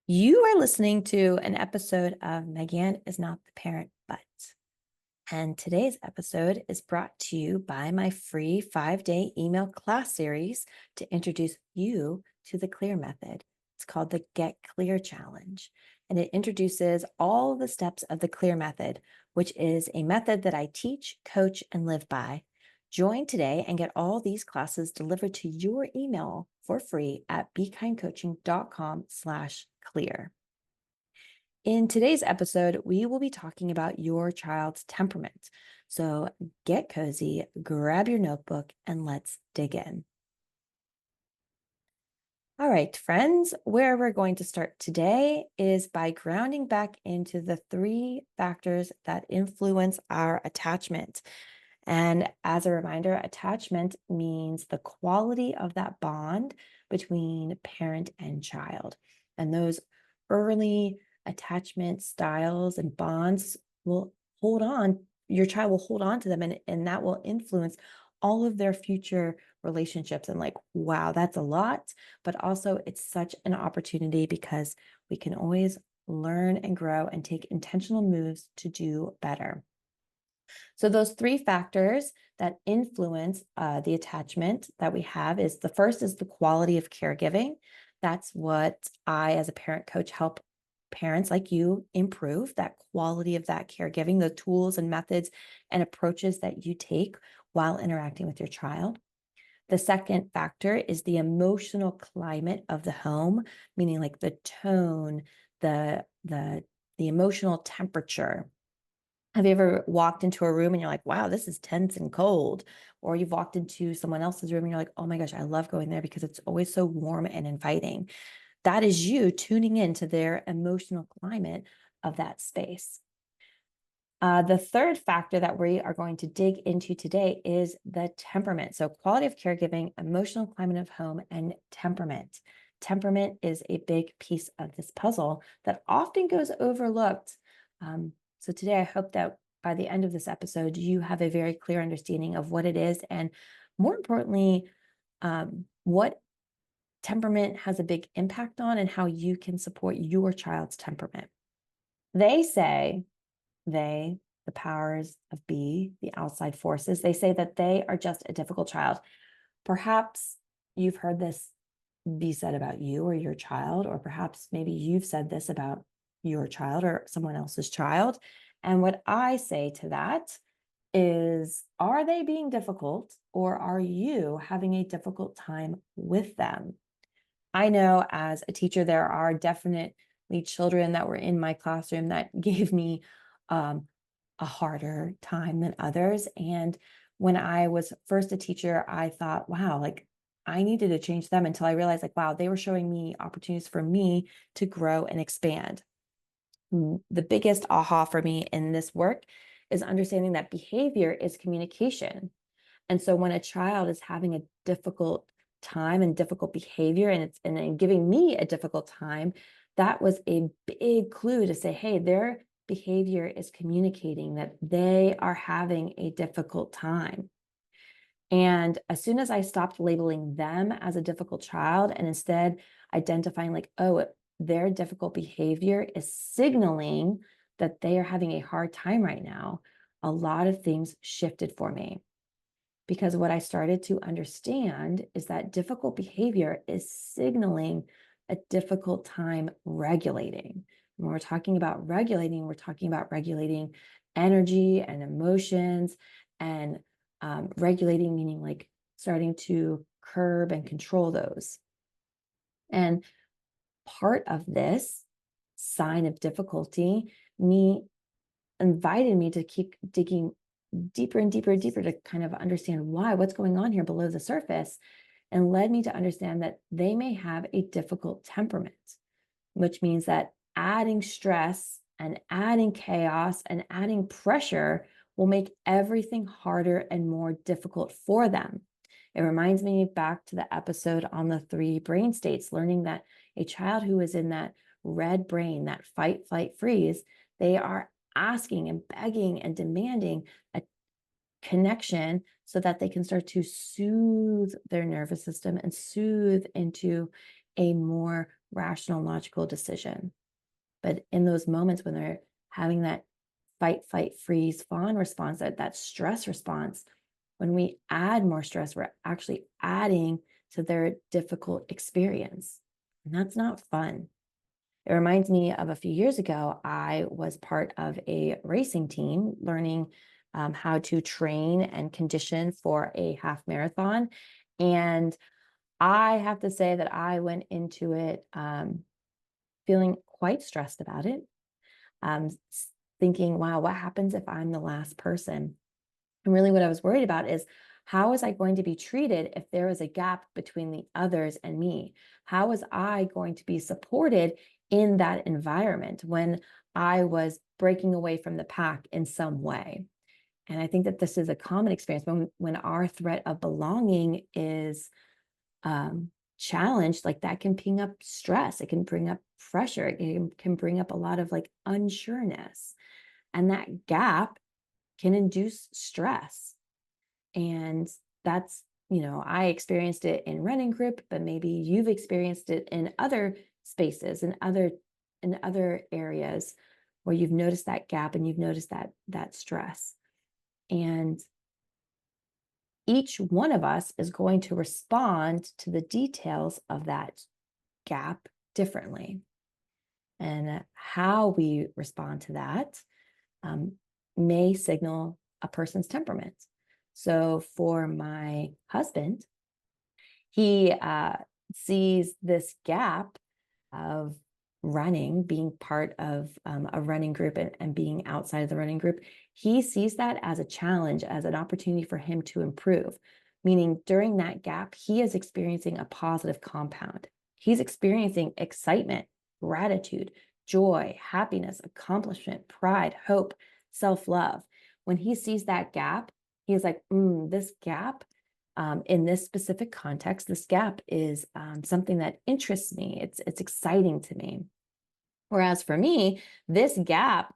You are listening to an episode of Megan is Not the Parent, But. And today's episode is brought to you by my free 5-day email class series to introduce you to the CLEAR method. It's called the Get Clear Challenge. And it introduces all the steps of the CLEAR method, which is a method that I teach, coach, and live by. Join today and get all these classes delivered to your email for free at bekindcoaching.com/clear. In today's episode, we will be talking about your child's temperament. So get cozy, grab your notebook, and let's dig in. All right, friends, where we're going to start today is by grounding back into the 3 factors that influence our attachment. And as a reminder, attachment means the quality of that bond between parent and child. And those early attachment styles and bonds will hold on, your child will hold on to them, and that will influence all of their future relationships. And like, wow, that's a lot, but also it's such an opportunity because we can always learn and grow and take intentional moves to do better. So those 3 factors that influence the attachment that we have is the first is the quality of caregiving. That's what I, as a parent coach, help parents like you improve that quality of that caregiving, the tools and methods and approaches that you take while interacting with your child. The second factor is the emotional climate of the home, meaning like the tone, the emotional temperature. Have you ever walked into a room and you're like, wow, this is tense and cold? Or you've walked into someone else's room and you're like, oh my gosh, I love going there because it's always so warm and inviting. That is you tuning into their emotional climate of that space. The third factor that we are going to dig into today is the temperament. So quality of caregiving, emotional climate of home, and temperament. Temperament is a big piece of this puzzle that often goes overlooked. So today, I hope that by the end of this episode, you have a very clear understanding of what it is, and more importantly, what temperament has a big impact on and how you can support your child's temperament. They say, the powers of be, the outside forces, they say that they are just a difficult child. Perhaps you've heard this be said about you or your child, or perhaps maybe you've said this about your child or someone else's child. And what I say to that is, are they being difficult, or are you having a difficult time with them? I know as a teacher, there are definitely children that were in my classroom that gave me a harder time than others. And when I was first a teacher, I thought, wow, like I needed to change them, until I realized like, wow, they were showing me opportunities for me to grow and expand. The biggest aha for me in this work is understanding that behavior is communication. And so when a child is having a difficult time and difficult behavior, and it's and giving me a difficult time, that was a big clue to say, hey, their behavior is communicating that they are having a difficult time. And as soon as I stopped labeling them as a difficult child and instead identifying like, oh, their difficult behavior is signaling that they are having a hard time right now, a lot of things shifted for me. Because what I started to understand is that difficult behavior is signaling a difficult time regulating. When we're talking about regulating, we're talking about regulating energy and emotions, and regulating meaning like starting to curb and control those. And part of this sign of difficulty invited me to keep digging deeper and deeper and deeper to kind of understand what's going on here below the surface, and led me to understand that they may have a difficult temperament, which means that adding stress and adding chaos and adding pressure will make everything harder and more difficult for them. It reminds me back to the episode on the 3 brain states, learning that a child who is in that red brain, that fight, flight, freeze, they are asking and begging and demanding a connection so that they can start to soothe their nervous system and soothe into a more rational, logical decision. But in those moments when they're having that fight, flight, freeze, fawn response, that stress response, when we add more stress, we're actually adding to their difficult experience. And that's not fun. It reminds me of a few years ago, I was part of a racing team learning how to train and condition for a half marathon. And I have to say that I went into it feeling quite stressed about it, thinking, wow, what happens if I'm the last person? And really, what I was worried about is how was I going to be treated if there was a gap between the others and me? How was I going to be supported in that environment when I was breaking away from the pack in some way? And I think that this is a common experience when our threat of belonging is challenged, like that can ping up stress. It can bring up pressure. It can bring up a lot of like unsureness. And that gap can induce stress. And that's, I experienced it in running group, but maybe you've experienced it in other spaces and other areas where you've noticed that gap and you've noticed that stress. And each one of us is going to respond to the details of that gap differently. And how we respond to that may signal a person's temperament. So for my husband, he sees this gap of running, being part of a running group and being outside of the running group. He sees that as a challenge, as an opportunity for him to improve, meaning during that gap, he is experiencing a positive compound. He's experiencing excitement, gratitude, joy, happiness, accomplishment, pride, hope, self-love. When he sees that gap, he's like, this gap in this specific context, this gap is something that interests me. It's exciting to me. Whereas for me, this gap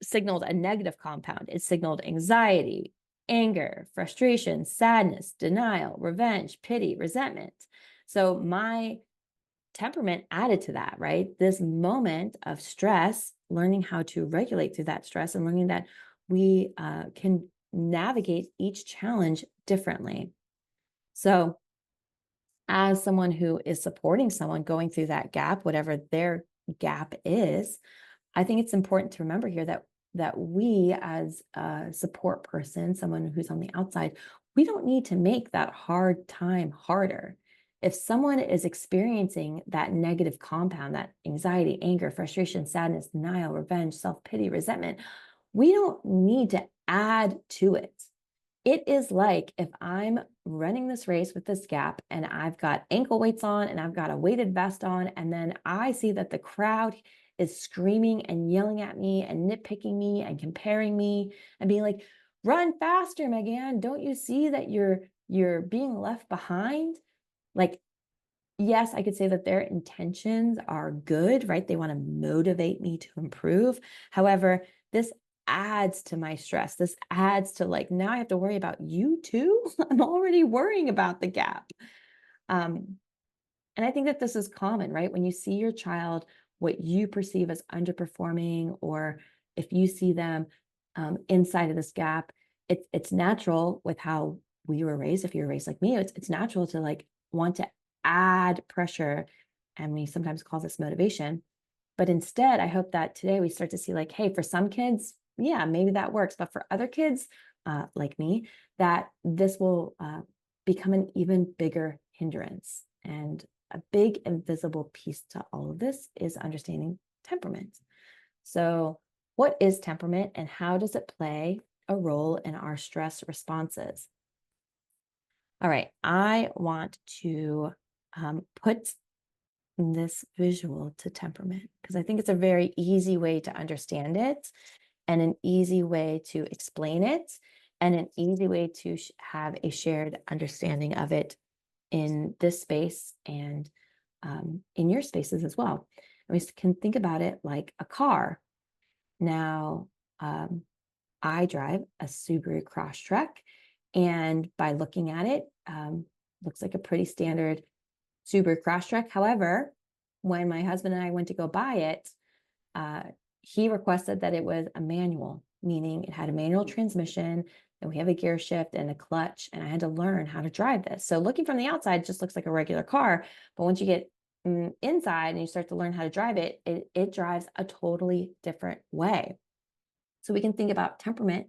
signaled a negative compound. It signaled anxiety, anger, frustration, sadness, denial, revenge, pity, resentment. So my temperament added to that, right? This moment of stress, learning how to regulate through that stress and learning that we can navigate each challenge differently. So as someone who is supporting someone going through that gap, whatever their gap is, I think it's important to remember here that we as a support person, someone who's on the outside, we don't need to make that hard time harder. If someone is experiencing that negative compound, that anxiety, anger, frustration, sadness, denial, revenge, self-pity, resentment, we don't need to add to it. It is like if I'm running this race with this gap and I've got ankle weights on and I've got a weighted vest on, and then I see that the crowd is screaming and yelling at me and nitpicking me and comparing me and being like, run faster, Megan. Don't you see that you're being left behind? Like, yes, I could say that their intentions are good, right? They want to motivate me to improve. However, this adds to my stress. This adds to like, now I have to worry about you too. I'm already worrying about the gap. And I think that this is common, right? When you see your child, what you perceive as underperforming, or if you see them inside of this gap, it's natural with how we were raised. If you're raised like me, it's natural to like want to add pressure, and we sometimes call this motivation. But instead, I hope that today we start to see like, hey, for some kids, yeah, maybe that works. But for other kids like me, that this will become an even bigger hindrance. And a big invisible piece to all of this is understanding temperament. So what is temperament and how does it play a role in our stress responses? All right, I want to put this visual to temperament because I think it's a very easy way to understand it and an easy way to explain it and an easy way to have a shared understanding of it in this space and in your spaces as well. And we can think about it like a car. Now, I drive a Subaru Crosstrek, and by looking at it, looks like a pretty standard Subaru Crosstrek. However, when my husband and I went to go buy it, uh, he requested that it was a manual, meaning it had a manual transmission, and we have a gear shift and a clutch, and I had to learn how to drive this. So looking from the outside, it just looks like a regular car, but once you get inside and you start to learn how to drive it, it drives a totally different way. So we can think about temperament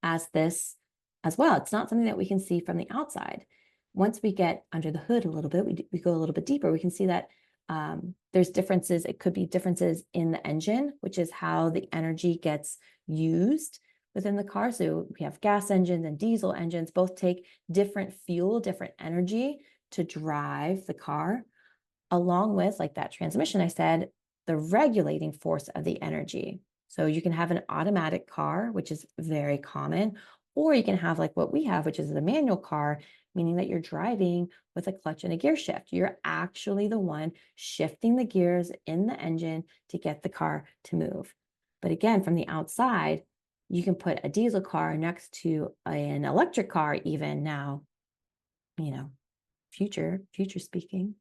as this as well. It's not something that we can see from the outside. Once we get under the hood a little bit, we go a little bit deeper, we can see that there's differences. It could be differences in the engine, which is how the energy gets used within the car. So we have gas engines and diesel engines, both take different fuel, different energy to drive the car, along with, like that transmission I said, the regulating force of the energy. So you can have an automatic car, which is very common, or you can have like what we have, which is a manual car, meaning that you're driving with a clutch and a gear shift. You're actually the one shifting the gears in the engine to get the car to move. But again, from the outside, you can put a diesel car next to an electric car even now, you know, future speaking.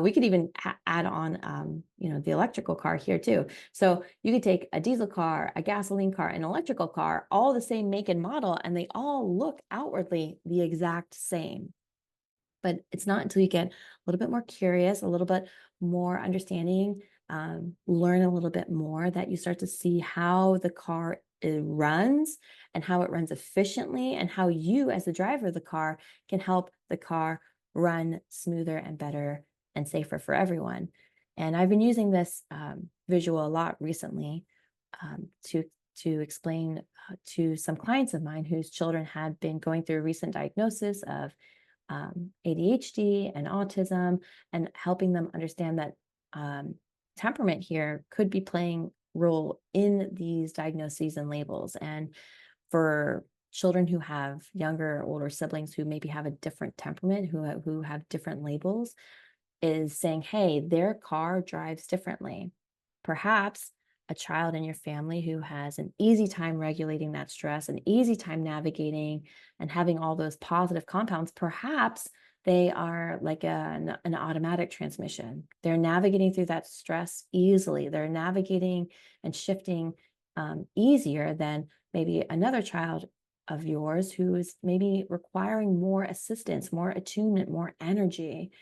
We could even add on, the electrical car here too. So you could take a diesel car, a gasoline car, an electrical car, all the same make and model, and they all look outwardly the exact same. But it's not until you get a little bit more curious, a little bit more understanding, learn a little bit more, that you start to see how the car runs and how it runs efficiently, and how you, as the driver of the car, can help the car run smoother and better and safer for everyone. And I've been using this visual a lot recently, to explain to some clients of mine whose children had been going through a recent diagnosis of ADHD and autism, and helping them understand that temperament here could be playing role in these diagnoses and labels. And for children who have younger or older siblings who maybe have a different temperament, who have different labels, is saying, hey, their car drives differently. Perhaps a child in your family who has an easy time regulating that stress, an easy time navigating and having all those positive compounds, perhaps they are like an automatic transmission. They're navigating through that stress easily. They're navigating and shifting easier than maybe another child of yours who is maybe requiring more assistance, more attunement, more energy,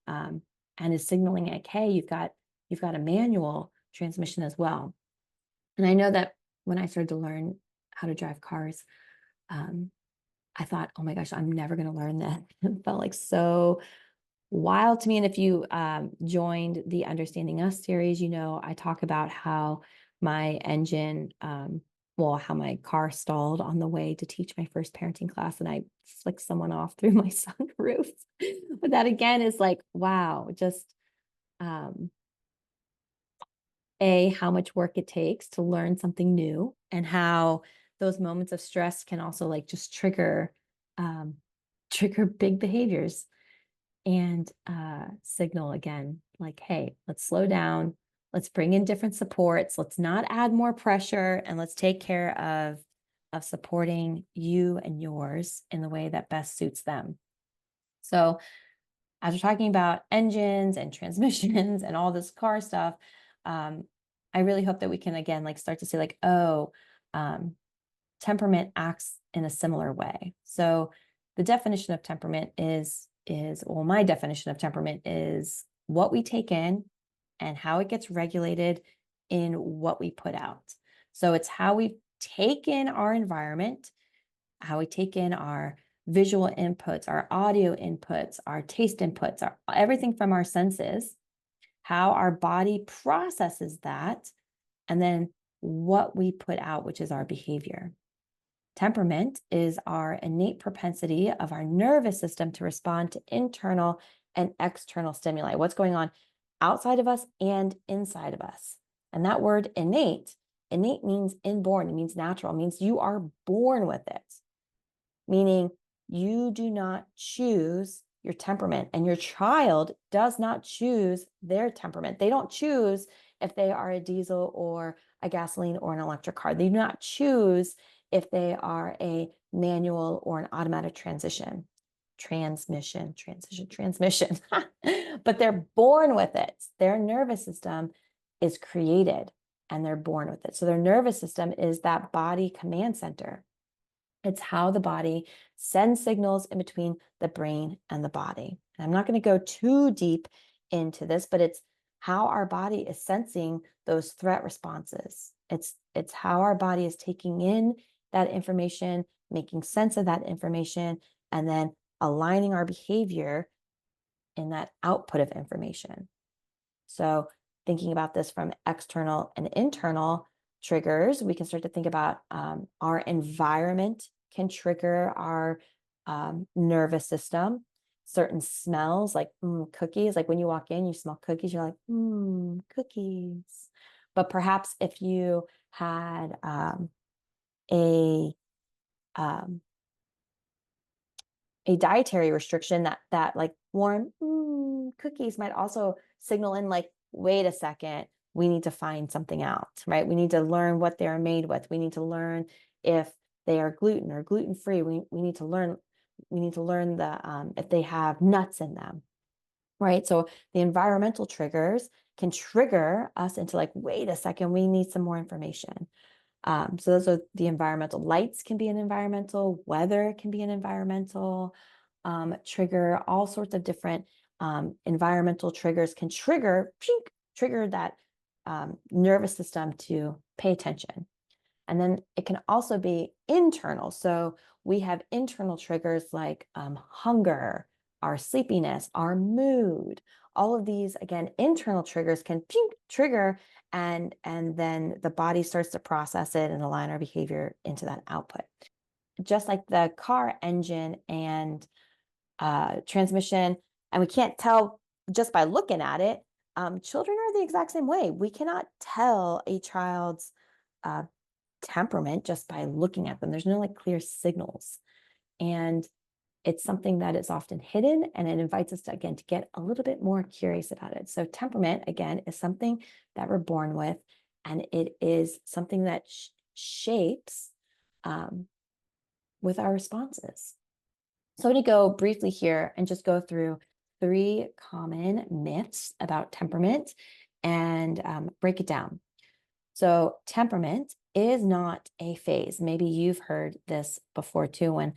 and is signaling like, hey, you've got a manual transmission as well. And I know that when I started to learn how to drive cars, I thought, oh my gosh, I'm never going to learn that. It felt like so wild to me. And if you joined the Understanding Us series, I talk about how my engine, how my car stalled on the way to teach my first parenting class, and I flicked someone off through my sunroof. But that again is like, wow, just how much work it takes to learn something new, and how those moments of stress can also like just trigger big behaviors, and signal again, like, hey, let's slow down, let's bring in different supports, let's not add more pressure, and let's take care of supporting you and yours in the way that best suits them. So as we're talking about engines and transmissions and all this car stuff, I really hope that we can again like start to say like, oh, temperament acts in a similar way. So the definition of temperament my definition of temperament is what we take in and how it gets regulated in what we put out. So it's how we take in our environment, how we take in our visual inputs, our audio inputs, our taste inputs, everything from our senses, how our body processes that, and then what we put out, which is our behavior. Temperament is our innate propensity of our nervous system to respond to internal and external stimuli, what's going on outside of us and inside of us. And that word innate means inborn, it means natural, it means you are born with it, meaning you do not choose your temperament, and your child does not choose their temperament. They don't choose if they are a diesel or a gasoline or an electric car. They do not choose if they are a manual or an automatic transition. transmission, but they're born with it. Their nervous system is created and they're born with it. So their nervous system is that body command center. It's how the body sends signals in between the brain and the body. And I'm not going to go too deep into this, but it's how our body is sensing those threat responses. It's how our body is taking in that information, making sense of that information, and then aligning our behavior in that output of information. So thinking about this from external and internal triggers, we can start to think about our environment can trigger our nervous system. Certain smells like cookies, like when you walk in, you smell cookies, you're like, cookies. But perhaps if you had a um, a dietary restriction, that like warm cookies might also signal in like, wait a second, we need to find something out, right? We need to learn what they're made with. We need to learn if they are gluten or gluten free. We need to learn the if they have nuts in them, right? So the environmental triggers can trigger us into like, wait a second, we need some more information. So those are the environmental. Lights can be an environmental, weather can be an environmental trigger. All sorts of different environmental triggers can trigger that nervous system to pay attention. And then it can also be internal. So we have internal triggers like hunger, our sleepiness, our mood. All of these, again, internal triggers can trigger, and then the body starts to process it and align our behavior into that output. Just like the car engine and transmission, and we can't tell just by looking at it, children are the exact same way. We cannot tell a child's uh, temperament just by looking at them. There's no like clear signals. And it's something that is often hidden, and it invites us to, again, to get a little bit more curious about it. So temperament, again, is something that we're born with, and it is something that shapes with our responses. So I'm going to go briefly here and just go through 3 common myths about temperament and break it down. So temperament is not a phase. Maybe you've heard this before too, when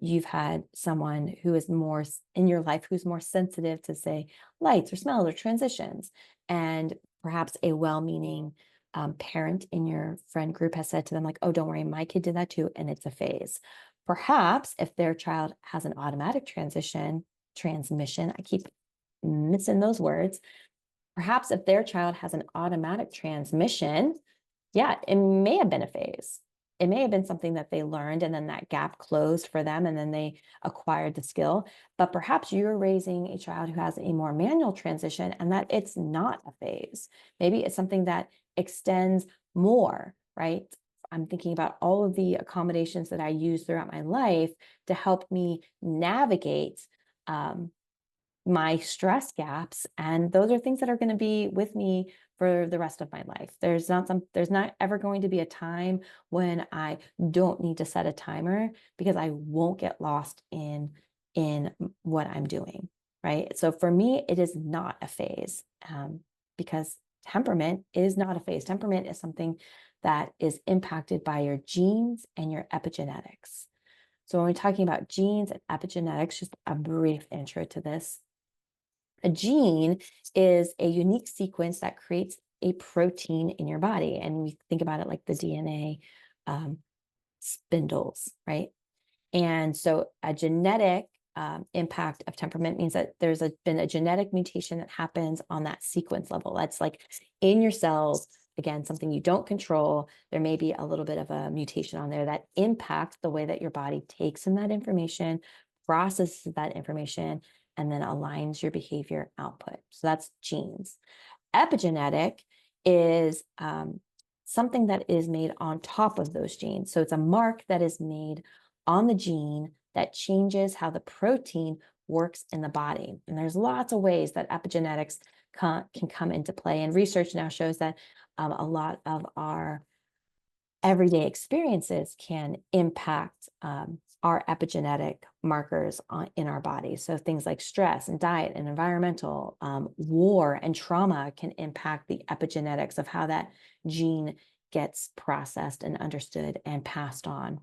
you've had someone who is more in your life who's more sensitive to, say, lights or smells or transitions. And perhaps a well-meaning parent in your friend group has said to them like, oh, don't worry, my kid did that too, and it's a phase. Perhaps if their child has an automatic transmission, I keep missing those words. Perhaps if their child has an automatic transmission, yeah, it may have been a phase. It may have been something that they learned and then that gap closed for them and then they acquired the skill. But perhaps you're raising a child who has a more manual transition and that it's not a phase. Maybe it's something that extends more, right? I'm thinking about all of the accommodations that I use throughout my life to help me navigate my stress gaps, and those are things that are going to be with me for the rest of my life. There's not ever going to be a time when I don't need to set a timer, because I won't get lost in what I'm doing, right? So for me, it is not a phase, because temperament is not a phase. Temperament is something that is impacted by your genes and your epigenetics. So when we're talking about genes and epigenetics, just a brief intro to this. A gene is a unique sequence that creates a protein in your body. And we think about it like the DNA spindles, right? And so a genetic impact of temperament means that there's been a genetic mutation that happens on that sequence level. That's like in your cells, again, something you don't control. There may be a little bit of a mutation on there that impacts the way that your body takes in that information, processes that information, and then aligns your behavior output. So that's genes. Epigenetic is something that is made on top of those genes. So it's a mark that is made on the gene that changes how the protein works in the body. And there's lots of ways that epigenetics can come into play. And research now shows that a lot of our everyday experiences can impact our epigenetic markers in our body. So things like stress and diet and environmental, war and trauma can impact the epigenetics of how that gene gets processed and understood and passed on.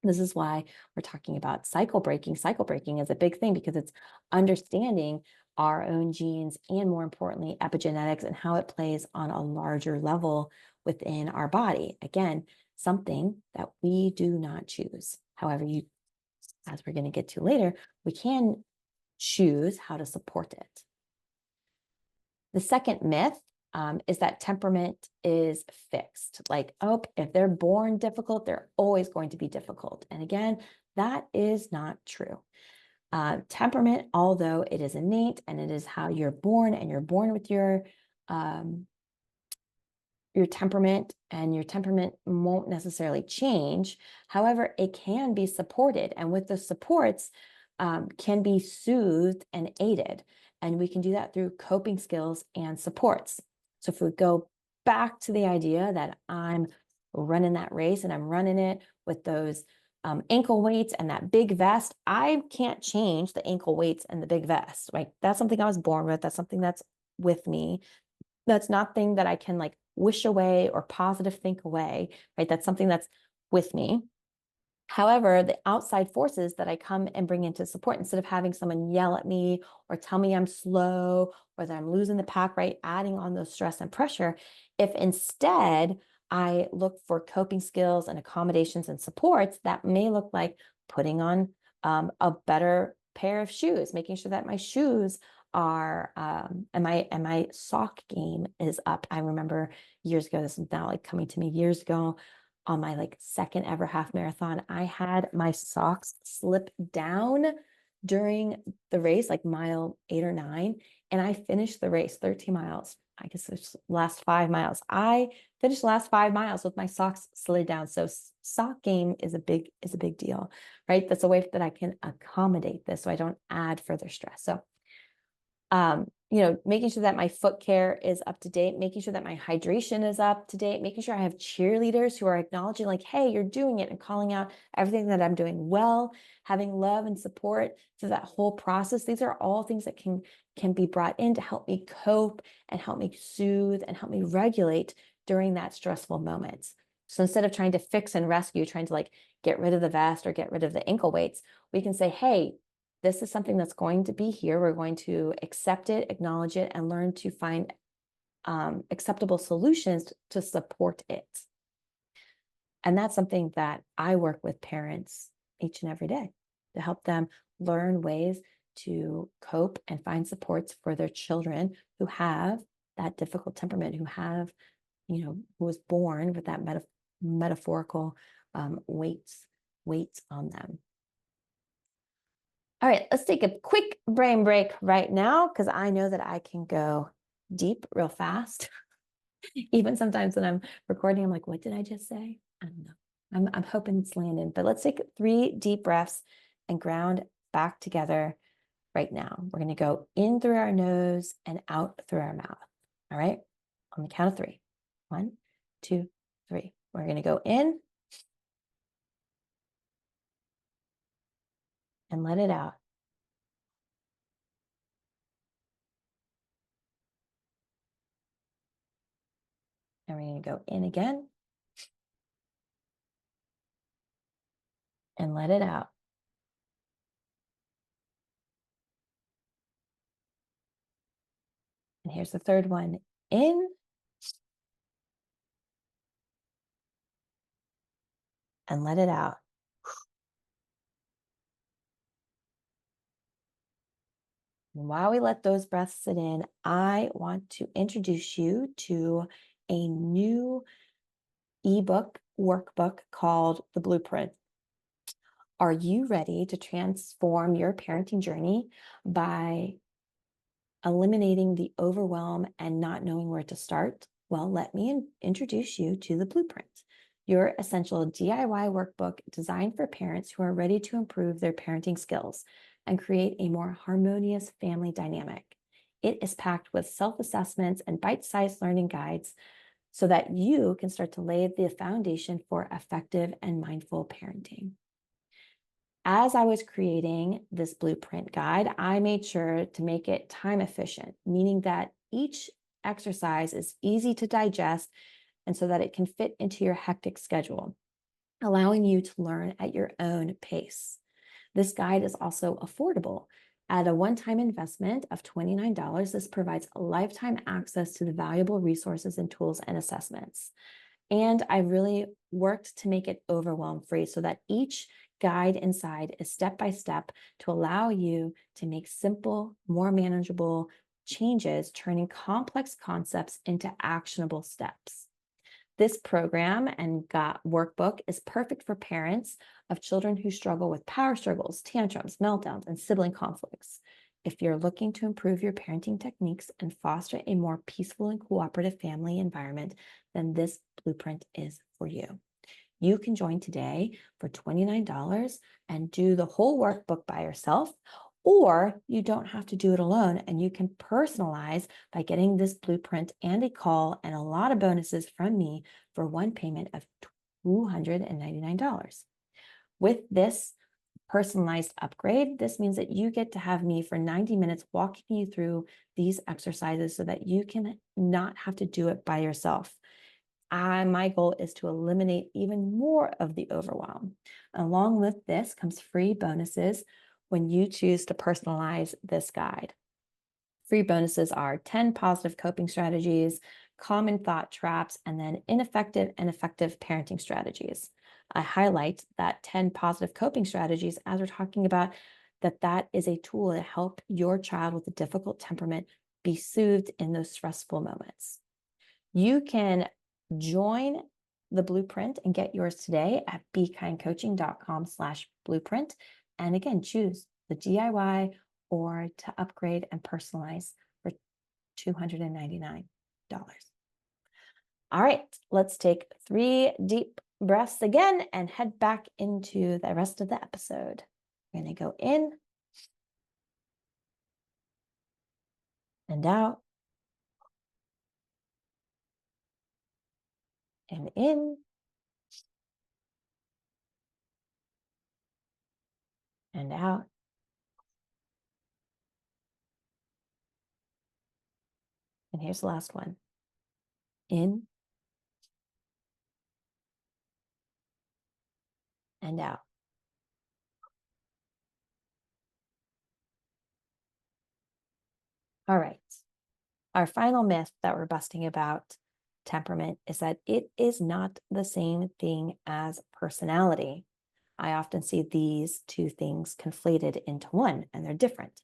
This is why we're talking about cycle breaking. Cycle breaking is a big thing because it's understanding our own genes and, more importantly, epigenetics and how it plays on a larger level within our body. Again, something that we do not choose. However, as we're going to get to later, we can choose how to support it. The second myth is that temperament is fixed. Like, oh, if they're born difficult, they're always going to be difficult. And again, that is not true. Temperament, although it is innate and it is how you're born, and you're born with your temperament, and your temperament won't necessarily change. However, it can be supported, and with the supports, can be soothed and aided. And we can do that through coping skills and supports. So if we go back to the idea that I'm running that race and I'm running it with those ankle weights and that big vest, I can't change the ankle weights and the big vest, right? That's something I was born with. That's something that's with me. That's nothing that I can like wish away or positive think away, right? That's something that's with me. However, the outside forces that I come and bring into support, instead of having someone yell at me or tell me I'm slow or that I'm losing the pack, right? Adding on those stress and pressure, if instead I look for coping skills and accommodations and supports, that may look like putting on a better pair of shoes, making sure that my shoes are and my sock game is up. I remember years ago, this is now like coming to me years ago, on my like second ever half marathon, I had my socks slip down during the race, like mile 8 or 9, and I finished the race 13 miles. I guess it's last 5 miles. I finished the last 5 miles with my socks slid down. So sock game is a big deal, right? That's a way that I can accommodate this so I don't add further stress. So making sure that my foot care is up to date, making sure that my hydration is up to date, making sure I have cheerleaders who are acknowledging like, hey, you're doing it, and calling out everything that I'm doing well, having love and support through that whole process. These are all things that can be brought in to help me cope and help me soothe and help me regulate during that stressful moments. So instead of trying to fix and rescue, trying to like get rid of the vest or get rid of the ankle weights, we can say, hey, this is something that's going to be here. We're going to accept it, acknowledge it, and learn to find acceptable solutions to support it. And that's something that I work with parents each and every day to help them learn ways to cope and find supports for their children who have that difficult temperament, who was born with that metaphorical weights on them. All right, let's take a quick brain break right now, because I know that I can go deep real fast. Even sometimes when I'm recording, I'm like, what did I just say? I don't know. I'm hoping it's landed, but let's take 3 deep breaths and ground back together right now. We're going to go in through our nose and out through our mouth. All right, on the count of 3. 1, 2, 3. We're going to go in and let it out. And we're going to go in again and let it out. And here's the third one. In and let it out. And while we let those breaths sit in, I want to introduce you to a new ebook workbook called The Blueprint. Are you ready to transform your parenting journey by eliminating the overwhelm and not knowing where to start? Well, let me introduce you to The Blueprint, your essential DIY workbook designed for parents who are ready to improve their parenting skills and create a more harmonious family dynamic. It is packed with self-assessments and bite-sized learning guides so that you can start to lay the foundation for effective and mindful parenting. As I was creating this blueprint guide, I made sure to make it time efficient, meaning that each exercise is easy to digest and so that it can fit into your hectic schedule, allowing you to learn at your own pace. This guide is also affordable. At a one-time investment of $29, this provides lifetime access to the valuable resources and tools and assessments. And I really worked to make it overwhelm-free so that each guide inside is step-by-step to allow you to make simple, more manageable changes, turning complex concepts into actionable steps. This program and workbook is perfect for parents of children who struggle with power struggles, tantrums, meltdowns, and sibling conflicts. If you're looking to improve your parenting techniques and foster a more peaceful and cooperative family environment, then this blueprint is for you. You can join today for $29 and do the whole workbook by yourself, or you don't have to do it alone and you can personalize by getting this blueprint and a call and a lot of bonuses from me for one payment of $299. With this personalized upgrade, this means that you get to have me for 90 minutes walking you through these exercises so that you can not have to do it by yourself. My goal is to eliminate even more of the overwhelm. Along with this comes free bonuses when you choose to personalize this guide. Free bonuses are 10 positive coping strategies, common thought traps, and then ineffective and effective parenting strategies. I highlight that 10 positive coping strategies as we're talking about that is a tool to help your child with a difficult temperament be soothed in those stressful moments. You can join the blueprint and get yours today at bekindcoaching.com/blueprint. And again, choose the DIY or to upgrade and personalize for $299. All right, let's take 3 deep breaths again and head back into the rest of the episode. We're going to go in and out and in and out. And here's the last one. In and out. All right. Our final myth that we're busting about temperament is that it is not the same thing as personality. I often see these two things conflated into one, and they're different.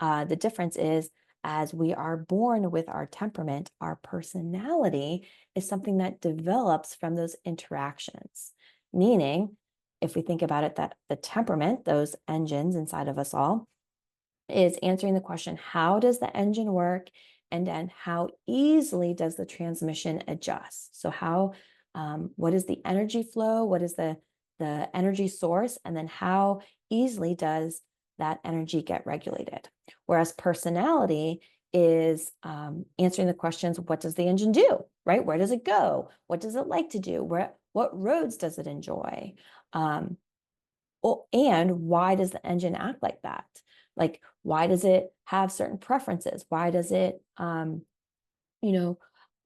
The difference is, as we are born with our temperament, our personality is something that develops from those interactions. Meaning, if we think about it, that the temperament, those engines inside of us all, is answering the question, how does the engine work? And then how easily does the transmission adjust? So what is the energy flow? What is the energy source? And then how easily does that energy get regulated? Whereas personality is answering the questions, what does the engine do, right? Where does it go? What does it like to do? What roads does it enjoy? And why does the engine act like that? Like, why does it have certain preferences? Why does it,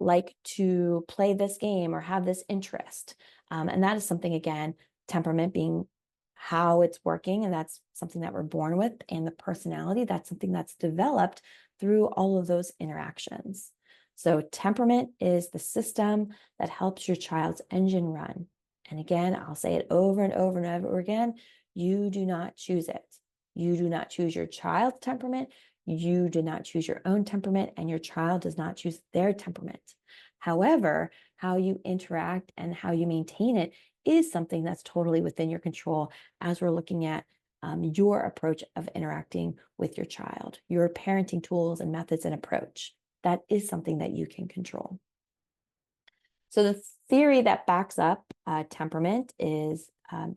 like to play this game or have this interest? And that is something, again, temperament being how it's working, and that's something that we're born with, and the personality, that's something that's developed through all of those interactions. So temperament is the system that helps your child's engine run. And again, I'll say it over and over and over again, you do not choose it. You do not choose your child's temperament. You do not choose your own temperament, and your child does not choose their temperament. However, how you interact and how you maintain it is something that's totally within your control as we're looking at your approach of interacting with your child, your parenting tools and methods and approach. That is something that you can control. So the theory that backs up temperament is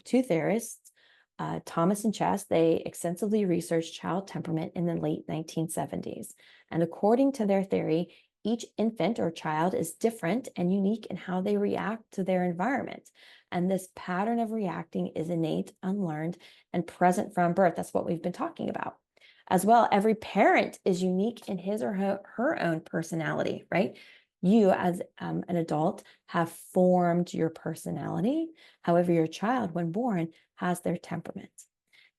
two theorists, Thomas and Chess. They extensively researched child temperament in the late 1970s. And according to their theory, each infant or child is different and unique in how they react to their environment. And this pattern of reacting is innate, unlearned, and present from birth. That's what we've been talking about. As well, every parent is unique in his or her own personality, right? You, as an adult, have formed your personality. However, your child, when born, has their temperament.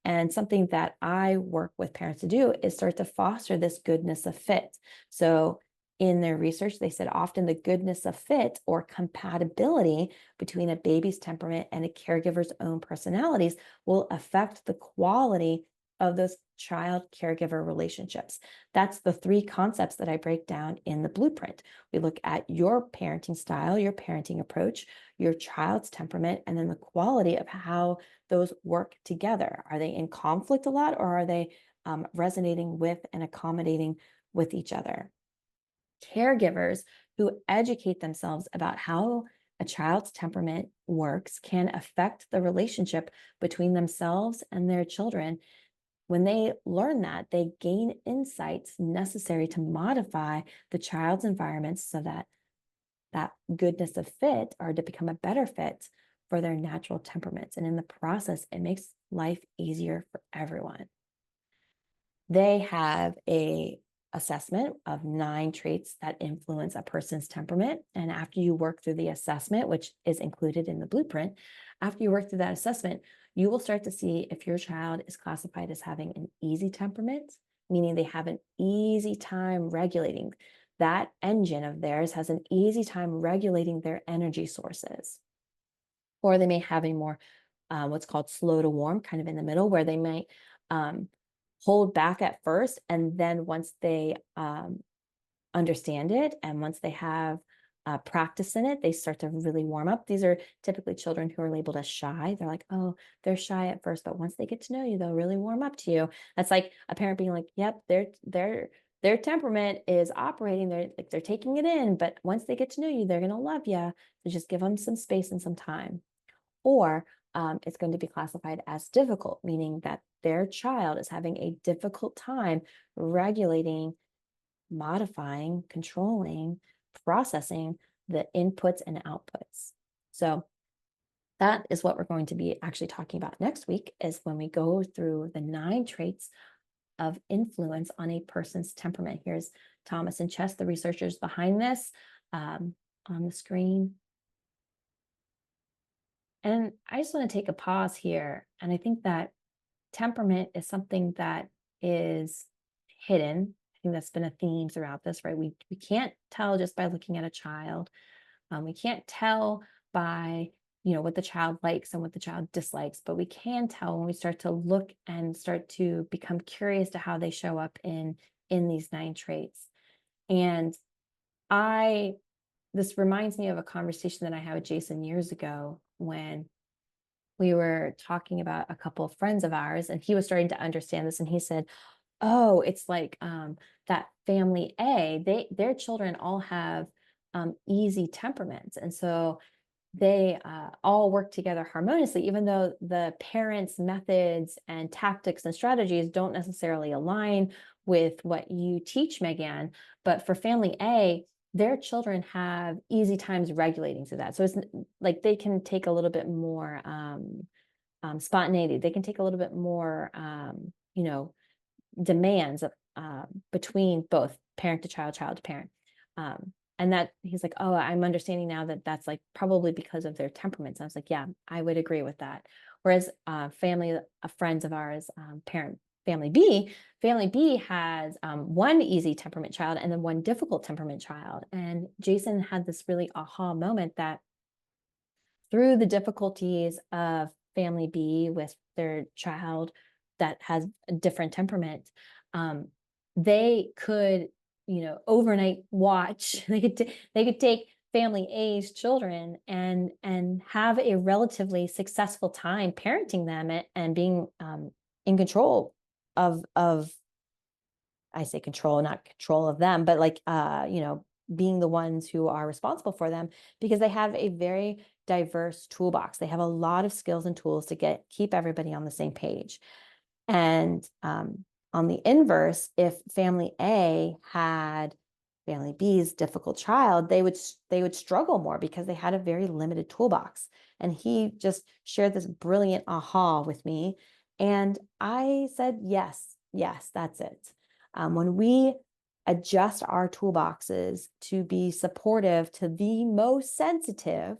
And something that I work with parents to do is start to foster this goodness of fit. So in their research, they said often the goodness of fit or compatibility between a baby's temperament and a caregiver's own personalities will affect the quality of those child caregiver relationships. That's the three concepts that I break down in the blueprint. We look at your parenting style, your parenting approach, your child's temperament, and then the quality of how those work together. Are they in conflict a lot, or are they resonating with and accommodating with each other? Caregivers who educate themselves about how a child's temperament works can affect the relationship between themselves and their children. When they learn that, they gain insights necessary to modify the child's environment so that that goodness of fit or to become a better fit for their natural temperaments. And in the process, it makes life easier for everyone. They have a assessment of 9 traits that influence a person's temperament. And after you work through the assessment, which is included in the blueprint, after you work through that assessment, you will start to see if your child is classified as having an easy temperament, meaning they have an easy time regulating. That engine of theirs has an easy time regulating their energy sources. Or they may have a more what's called slow to warm, kind of in the middle, where they might um, hold back at first, and then once they understand it and once they have practice in it, they start to really warm up. These are typically children who are labeled as shy. They're like, oh, they're shy at first, but once they get to know you, they'll really warm up to you. That's like a parent being like, yep, their temperament is operating. They're taking it in, but once they get to know you, they're going to love you. So just give them some space and some time. Or it's going to be classified as difficult, meaning that their child is having a difficult time regulating, modifying, controlling, processing the inputs and outputs. So that is what we're going to be actually talking about next week, is when we go through the 9 traits of influence on a person's temperament. Here's Thomas and Chess, the researchers behind this, on the screen. And I just want to take a pause here. And I think that temperament is something that is hidden. I think that's been a theme throughout this, right? We can't tell just by looking at a child. We can't tell by what the child likes and what the child dislikes, but we can tell when we start to look and start to become curious to how they show up in these 9 traits. And this reminds me of a conversation that I had with Jason years ago when we were talking about a couple of friends of ours, and he was starting to understand this, and he said, oh, it's like that family A, their children all have easy temperaments, and so they all work together harmoniously, even though the parents' methods and tactics and strategies don't necessarily align with what you teach, Megan. But for family A, their children have easy times regulating through that. So it's like they can take a little bit more spontaneity. They can take a little bit more, demands between both parent to child, child to parent. And that he's like, oh, I'm understanding now that that's like probably because of their temperaments. And I was like, yeah, I would agree with that. Whereas family, friends of ours, family B has one easy temperament child and then one difficult temperament child. And Jason had this really aha moment that through the difficulties of family B with their child that has a different temperament, they could, overnight watch. They could take family A's children and have a relatively successful time parenting them and being in control of I say control, not control of them, but like being the ones who are responsible for them, because they have a very diverse toolbox. They have a lot of skills and tools to keep everybody on the same page. And on the inverse, if family A had family B's difficult child, they would struggle more because they had a very limited toolbox. And he just shared this brilliant aha with me. And I said, yes, yes, that's it. When we adjust our toolboxes to be supportive to the most sensitive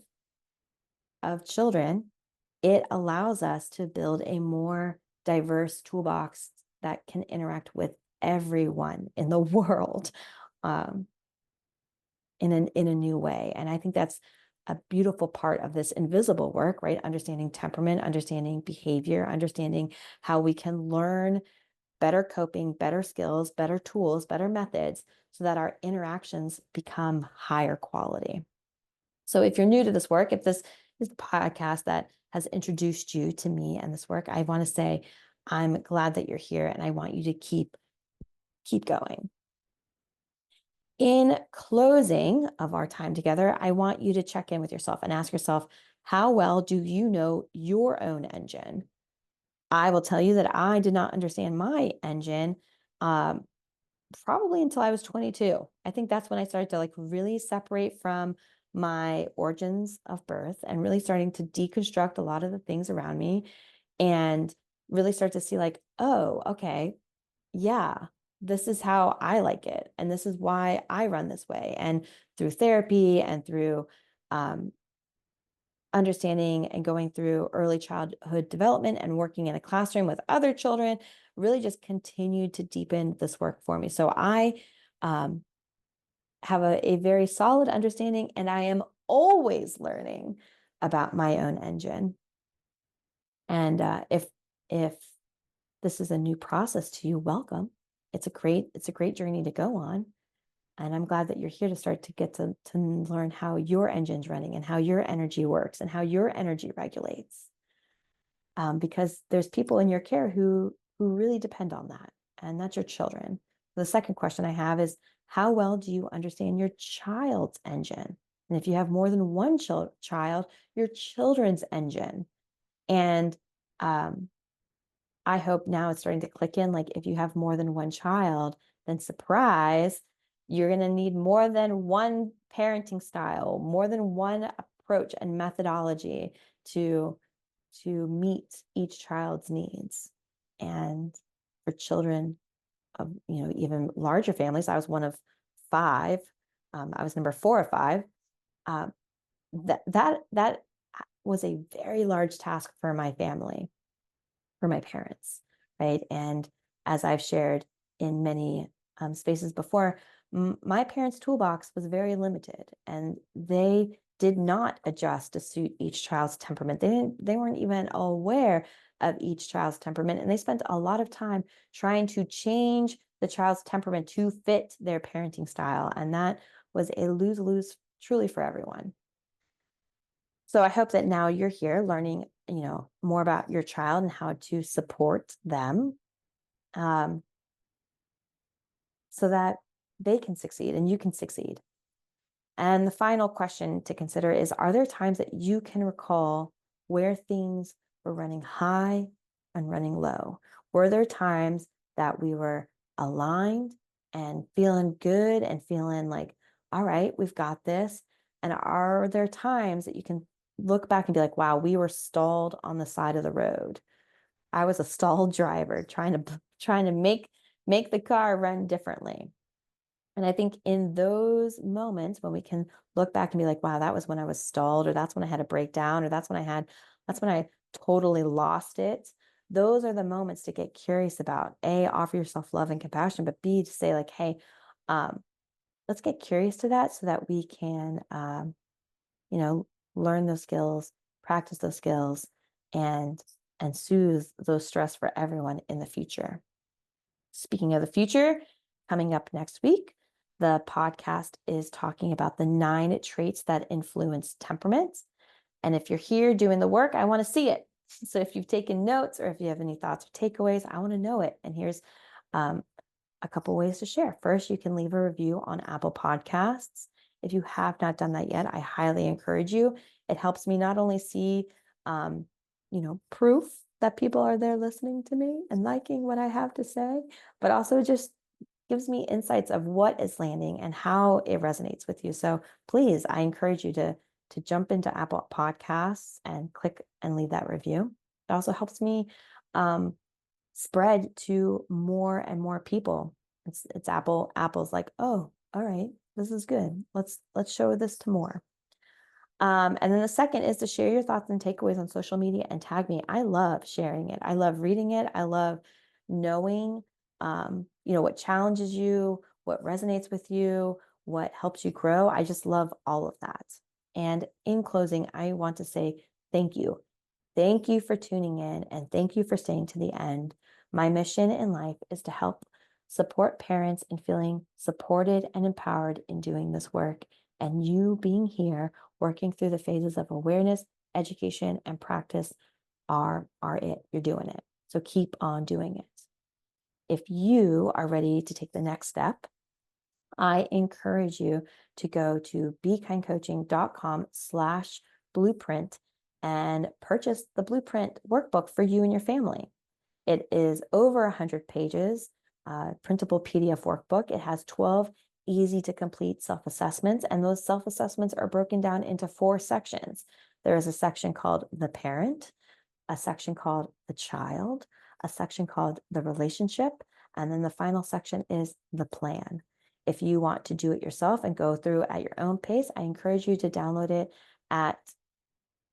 of children, it allows us to build a more diverse toolbox that can interact with everyone in the world um, in a new way. And I think that's a beautiful part of this invisible work, right? Understanding temperament, understanding behavior, understanding how we can learn better coping, better skills, better tools, better methods, so that our interactions become higher quality. So if you're new to this work, if this is the podcast that has introduced you to me and this work, I want to say I'm glad that you're here and I want you to keep going. In closing of our time together, I want you to check in with yourself and ask yourself, how well do you know your own engine? I will tell you that I did not understand my engine um, probably until I was 22. I think that's when I started to like really separate from my origins of birth and really starting to deconstruct a lot of the things around me and really start to see like, oh, okay, yeah, this is how I like it. And this is why I run this way. And through therapy and through um, understanding and going through early childhood development and working in a classroom with other children really just continued to deepen this work for me. So I um, have a very solid understanding, and I am always learning about my own engine. And if this is a new process to you, welcome. It's a great journey to go on. And I'm glad that you're here to start to get to learn how your engine's running and how your energy works and how your energy regulates. Because there's people in your care who really depend on that, and that's your children. The second question I have is, how well do you understand your child's engine? And if you have more than one child, your children's engine. And um, I hope now it's starting to click in. Like if you have more than one child, then surprise, you're going to need more than one parenting style, more than one approach and methodology to meet each child's needs. And for children of, even larger families, I was one of five. I was number 4 of 5. Um, that was a very large task for my family, for my parents, right? And as I've shared in many spaces before, my parents' toolbox was very limited, and they did not adjust to suit each child's temperament. They weren't even aware of each child's temperament, and they spent a lot of time trying to change the child's temperament to fit their parenting style, and that was a lose-lose truly for everyone. So I hope that now you're here learning, more about your child and how to support them, um, so that they can succeed and you can succeed. And the final question to consider is, are there times that you can recall where things were running high and running low? Were there times that we were aligned and feeling good and feeling like, all right, we've got this? And are there times that you can look back and be like, wow, we were stalled on the side of the road? I was a stalled driver trying to make the car run differently. And I think in those moments when we can look back and be like, wow, that was when I was stalled, or that's when I had a breakdown, or that's when I totally lost it. Those are the moments to get curious about. A, offer yourself love and compassion, but B, to say like, hey, um, let's get curious to that so that we can, you know, learn those skills, practice those skills, and soothe those stress for everyone in the future. Speaking of the future, coming up next week, the podcast is talking about the 9 traits that influence temperament. And if you're here doing the work, I want to see it. So if you've taken notes or if you have any thoughts or takeaways, I want to know it. And here's um, a couple ways to share. First, you can leave a review on Apple Podcasts. If you have not done that yet, I highly encourage you. It helps me not only see, proof that people are there listening to me and liking what I have to say, but also just gives me insights of what is landing and how it resonates with you. So please, I encourage you to jump into Apple Podcasts and click and leave that review. It also helps me um, spread to more and more people. It's Apple's like, oh, all right, this is good. Let's show this to more. And then the second is to share your thoughts and takeaways on social media and tag me. I love sharing it. I love reading it. I love knowing, what challenges you, what resonates with you, what helps you grow. I just love all of that. And in closing, I want to say thank you. Thank you for tuning in and thank you for staying to the end. My mission in life is to help support parents in feeling supported and empowered in doing this work. And you being here, working through the phases of awareness, education, and practice are it. You're doing it. So keep on doing it. If you are ready to take the next step, I encourage you to go to bekindcoaching.com/blueprint and purchase the blueprint workbook for you and your family. It is over 100 pages, printable PDF workbook. It has 12 easy to complete self-assessments, and those self-assessments are broken down into 4 sections. There is a section called the parent, a section called the child, a section called the relationship, and then the final section is the plan. If you want to do it yourself and go through at your own pace, I encourage you to download it at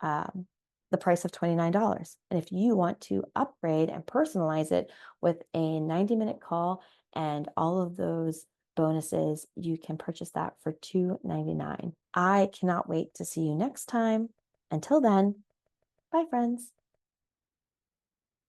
the price of $29. And if you want to upgrade and personalize it with a 90-minute call and all of those bonuses, you can purchase that for $299. I cannot wait to see you next time. Until then, bye, friends.